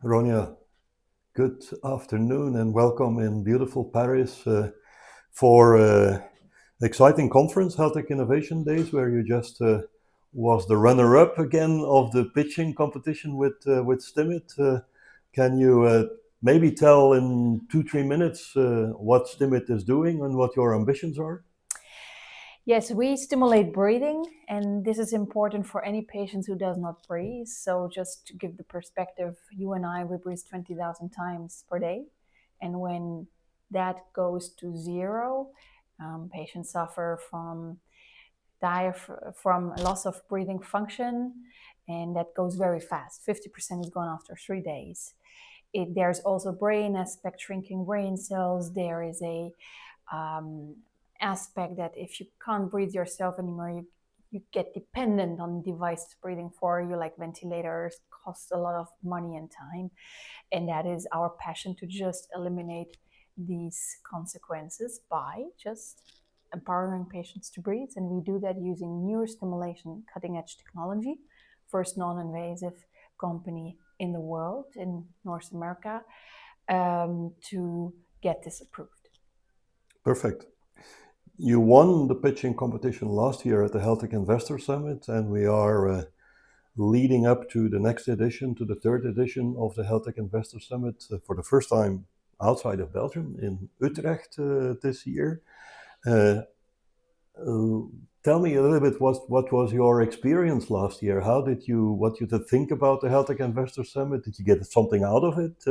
Ronja, good afternoon and welcome in beautiful Paris for exciting conference, HealthTech Innovation Days, where you just was the runner-up again of the pitching competition with Stimit. Can you maybe tell in 2-3 minutes what Stimit is doing and what your ambitions are? Yes, we stimulate breathing, and this is important for any patient who does not breathe. So just to give the perspective, you and I, we breathe 20,000 times per day. And when that goes to zero, patients suffer from loss of breathing function, and that goes very fast. 50% is gone after 3 days. There's also brain aspect, shrinking brain cells. There is a aspect that if you can't breathe yourself anymore, you get dependent on devices breathing for you, like ventilators, cost a lot of money and time. And that is our passion, to just eliminate these consequences by just empowering patients to breathe. And we do that using neurostimulation, cutting-edge technology, first non-invasive company in the world, in North America, to get this approved. Perfect. You won the pitching competition last year at the HealthTech Investor Summit, and we are leading up to the next edition, to the third edition of the HealthTech Investor Summit for the first time outside of Belgium in Utrecht this year. Tell me a little bit what was your experience last year? What did you think about the HealthTech Investor Summit? Did you get something out of it?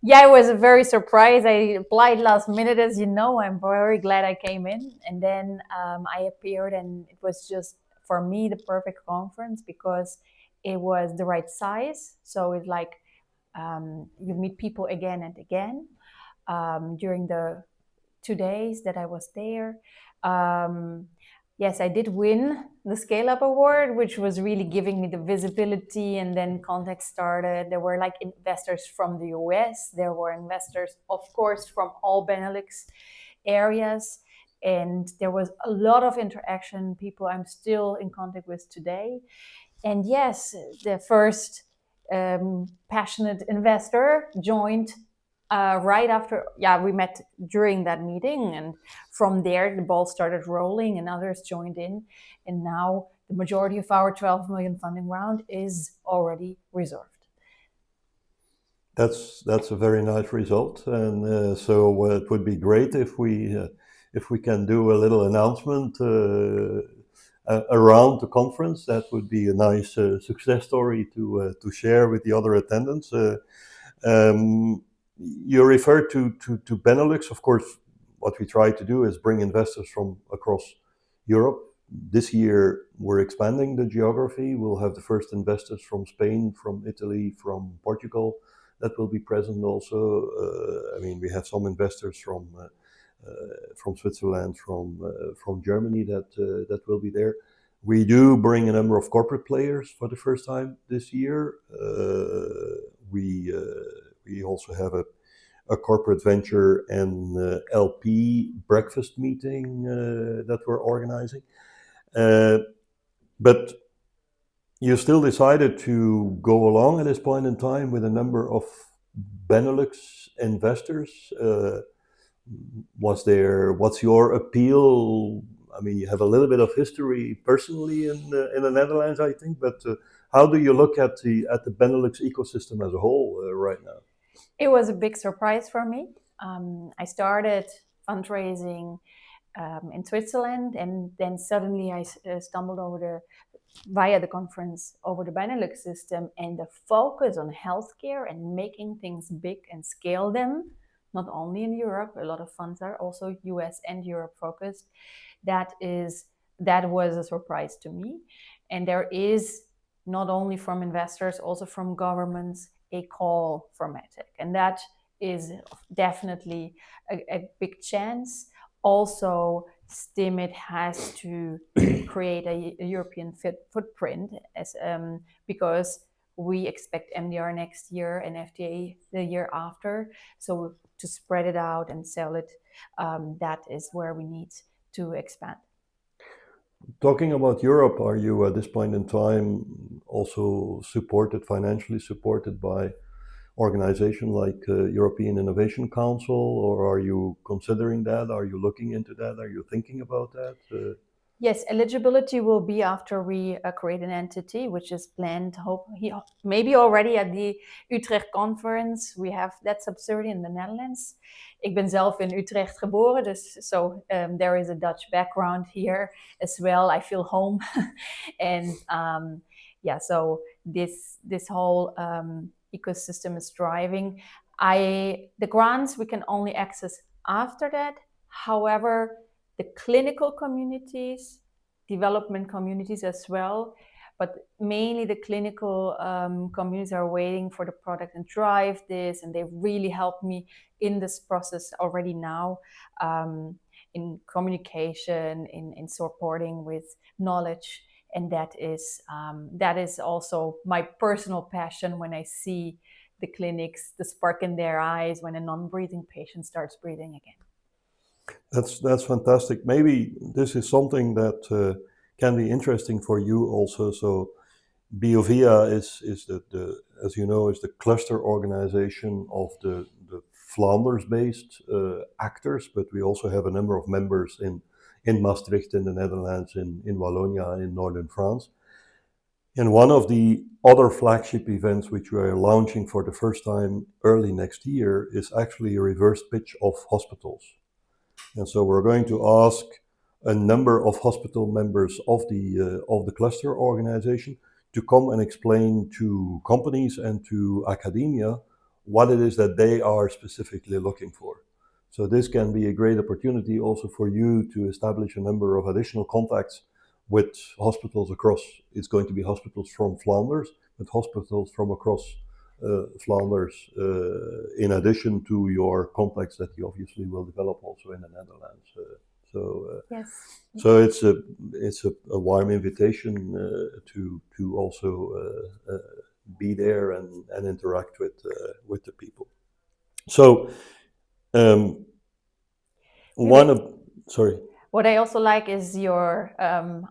Yeah, it was a very surprise. I applied last minute, as you know. I'm very glad I came in. And then I appeared, and it was just, for me, the perfect conference because it was the right size. So it's like you meet people again and again during the 2 days that I was there. Yes, I did win the Scale Up Award, which was really giving me the visibility, and then contact started. There were like investors from the US. There were investors, of course, from all Benelux areas. And there was a lot of interaction, people I'm still in contact with today. And yes, the first passionate investor joined right after, we met during that meeting, and from there the ball started rolling and others joined in, and now the majority of our 12 million funding round is already reserved. That's a very nice result, and so it would be great if we can do a little announcement around the conference. That would be a nice success story to share with the other attendants. You referred to Benelux. Of course, what we try to do is bring investors from across Europe. This year, we're expanding the geography. We'll have the first investors from Spain, from Italy, from Portugal that will be present also. We have some investors from Switzerland, from Germany that will be there. We do bring a number of corporate players for the first time this year. We also have a corporate venture and LP breakfast meeting that we're organizing. But you still decided to go along at this point in time with a number of Benelux investors. What's your appeal? You have a little bit of history personally in the Netherlands, I think, but how do you look at the Benelux ecosystem as a whole right now? It was a big surprise for me. I started fundraising in Switzerland, and then suddenly I stumbled via the conference over the Benelux system, and the focus on healthcare and making things big and scale them, not only in Europe. A lot of funds are also US and Europe focused. That was a surprise to me. And there is, not only from investors, also from governments, a call for medtech. And that is definitely a big chance. Also, Stimit has to create a European footprint because we expect MDR next year and FDA the year after. So to spread it out and sell it, that is where we need to expand. Talking about Europe, are you at this point in time also financially supported by organization like European Innovation Council, or are you considering that? Are you looking into that? Are you thinking about that? Yes, eligibility will be after we create an entity, which is planned maybe already at the Utrecht conference. We have that subsidiary in the Netherlands. Ik ben zelf in Utrecht geboren, so there is a Dutch background here as well. I feel home, and so this whole ecosystem is thriving. The grants we can only access after that. However, the clinical communities, development communities as well, but mainly the clinical communities are waiting for the product and drive this, and they really help me in this process already now, in communication, in supporting with knowledge, and that is also my personal passion when I see the clinics, the spark in their eyes when a non-breathing patient starts breathing again. That's fantastic. Maybe this is something that can be interesting for you also. So Biovia is the as you know, is the cluster organization of the Flanders-based actors, but we also have a number of members in Maastricht in the Netherlands, in Wallonia in northern France. And one of the other flagship events which we are launching for the first time early next year is actually a reverse pitch of hospitals. And so we're going to ask a number of hospital members of the cluster organization to come and explain to companies and to academia what it is that they are specifically looking for. So this can be a great opportunity also for you to establish a number of additional contacts with hospitals across. It's going to be hospitals from Flanders, but hospitals from across Flanders, in addition to your contacts that you obviously will develop also in the Netherlands. Yes. So it's a warm invitation to also be there and interact with the people. So what I also like is your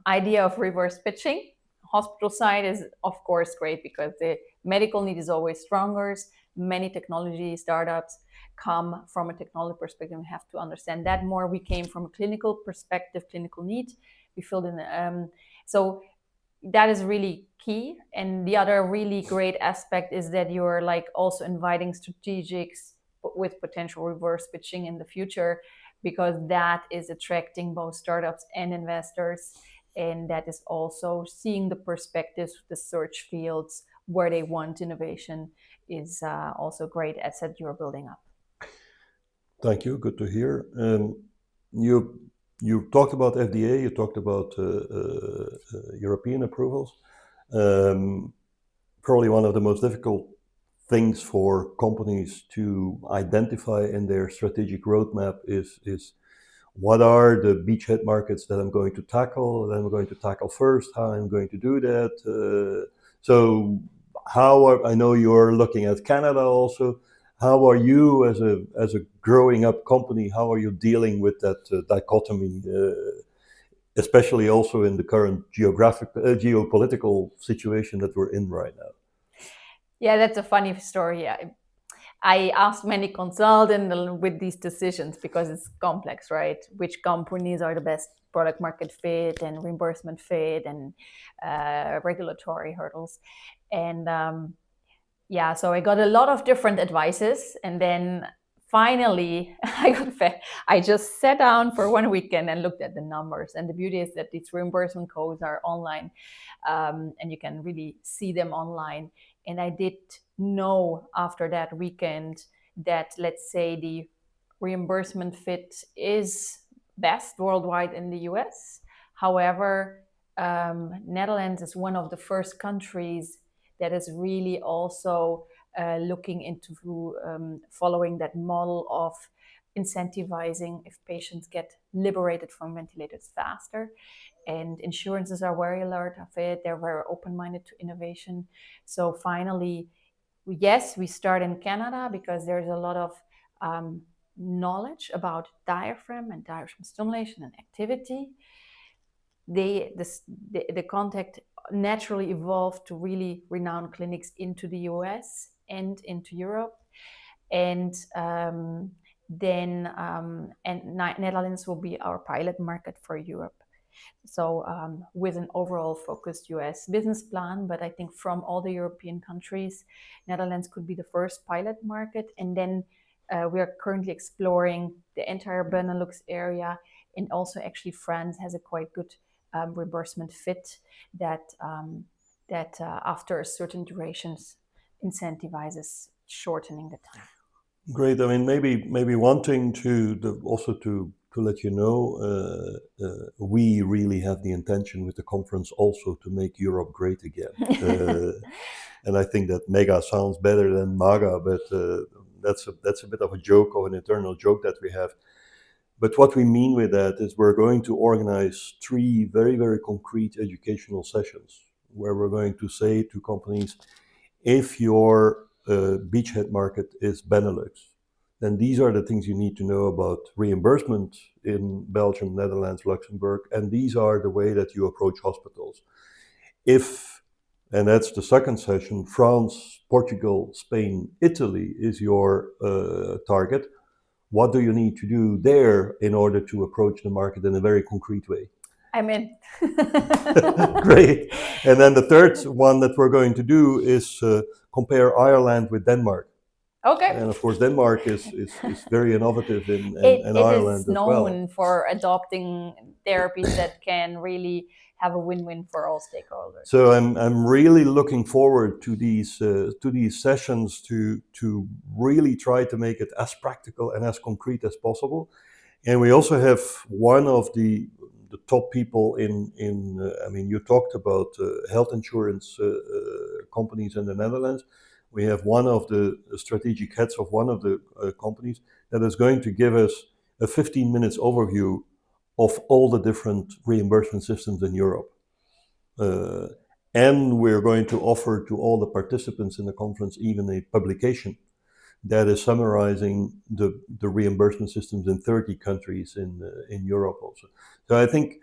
idea of reverse pitching. Hospital side is of course great because the medical need is always stronger. Many technology startups come from a technology perspective and have to understand that more. We came from a clinical perspective, clinical need. We filled in so that is really key. And the other really great aspect is that you're like also inviting strategics with potential reverse pitching in the future, because that is attracting both startups and investors, and that is also seeing the perspectives, the search fields where they want innovation is also a great asset you're building up. Thank you. Good to hear. You talked about FDA. You talked about European approvals. Probably one of the most difficult things for companies to identify in their strategic roadmap is what are the beachhead markets that I'm going to tackle, that I'm going to tackle first, how I'm going to do that. So I know you're looking at Canada also. How are you as a growing up company, how are you dealing with that dichotomy, especially also in the current geopolitical situation that we're in right now? Yeah, that's a funny story. I asked many consultants with these decisions because it's complex, right? Which companies are the best product market fit and reimbursement fit and regulatory hurdles. And so I got a lot of different advices. And then finally, I just sat down for one weekend and looked at the numbers. And the beauty is that these reimbursement codes are online, and you can really see them online. And I did know after that weekend that, let's say, the reimbursement fit is best worldwide in the US. However, Netherlands is one of the first countries that is really also looking into following that model of incentivizing if patients get liberated from ventilators faster. And insurances are very alert of it. They're very open-minded to innovation. So finally, yes, we start in Canada because there's a lot of knowledge about diaphragm and diaphragm stimulation and activity. the contact naturally evolved to really renowned clinics into the US and into Europe, and Netherlands will be our pilot market for Europe. So with an overall focused US business plan, but I think from all the European countries, Netherlands could be the first pilot market, and then we are currently exploring the entire Benelux area, and also actually France has a quite good reimbursement fit that after certain durations incentivizes shortening the time. Great. I mean, maybe one thing also to let you know, we really have the intention with the conference also to make Europe great again. And I think that mega sounds better than MAGA, but that's a bit of a joke, or an internal joke that we have. But what we mean with that is we're going to organize 3 very, very concrete educational sessions where we're going to say to companies, if your beachhead market is Benelux, then these are the things you need to know about reimbursement in Belgium, Netherlands, Luxembourg, and these are the way that you approach hospitals. And that's the second session, France, Portugal, Spain, Italy is your target. What do you need to do there in order to approach the market in a very concrete way? I'm in. Great. And then the third one that we're going to do is compare Ireland with Denmark. Okay. And of course, Denmark is very innovative in Ireland as well. It is known for adopting therapies that can really have a win-win for all stakeholders. So I'm really looking forward to these sessions to really try to make it as practical and as concrete as possible. And we also have one of the top people in I mean, you talked about health insurance companies in the Netherlands. We have one of the strategic heads of one of the companies that is going to give us a 15 minutes overview of all the different reimbursement systems in Europe. And we're going to offer to all the participants in the conference even a publication that is summarizing the reimbursement systems in 30 countries in Europe also. So I think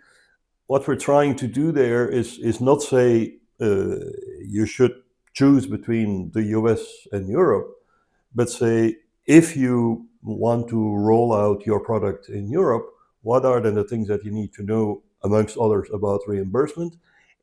what we're trying to do there is not say you should choose between the US and Europe, but say if you want to roll out your product in Europe, what are then the things that you need to know, amongst others, about reimbursement?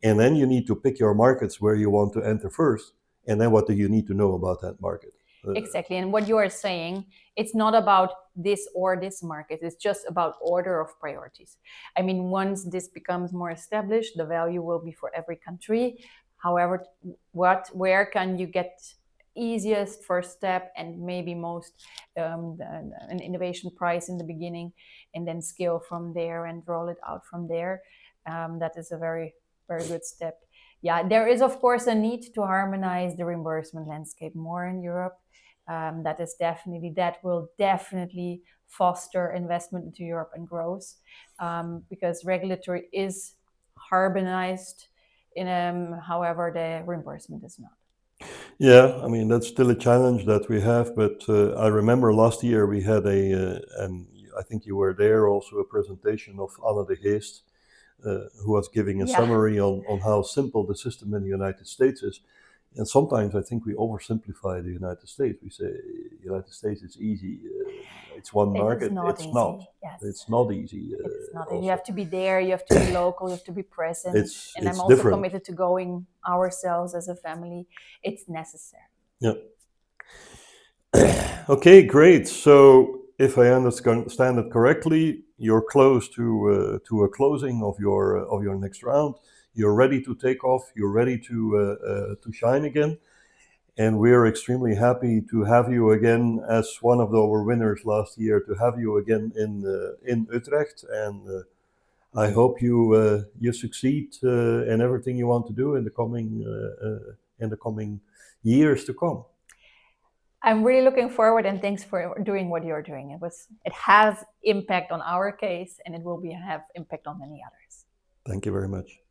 And then you need to pick your markets where you want to enter first, and then what do you need to know about that market? Exactly. And what you are saying, it's not about this or this market. It's just about order of priorities. I mean, once this becomes more established, the value will be for every country. However, where can you get easiest first step and maybe most an innovation price in the beginning, and then scale from there and roll it out from there? That is a very, very good step. Yeah, there is of course a need to harmonize the reimbursement landscape more in Europe. That will definitely foster investment into Europe and growth, because regulatory is harmonized. However, the reimbursement is not. Yeah, I mean, that's still a challenge that we have, but I remember last year we had and I think you were there also, a presentation of Anne de Geest, who was giving a summary on how simple the system in the United States is. And sometimes I think we oversimplify the United States. We say United States is easy, it's one market. It's not. Yes. It's not easy. It's not. You have to be there. You have to be local. You have to be present. I'm also different. Committed to going ourselves as a family. It's necessary. Yeah. Okay, great. So if I understand it correctly, you're close to a closing of your next round. You're ready to take off. You're ready to shine again. And we're extremely happy to have you again as one of our winners last year, to have you again in Utrecht. And I hope you succeed in everything you want to do in the coming years to come. I'm really looking forward, and thanks for doing what you're doing. It has impact on our case, and it will have impact on many others. Thank you very much.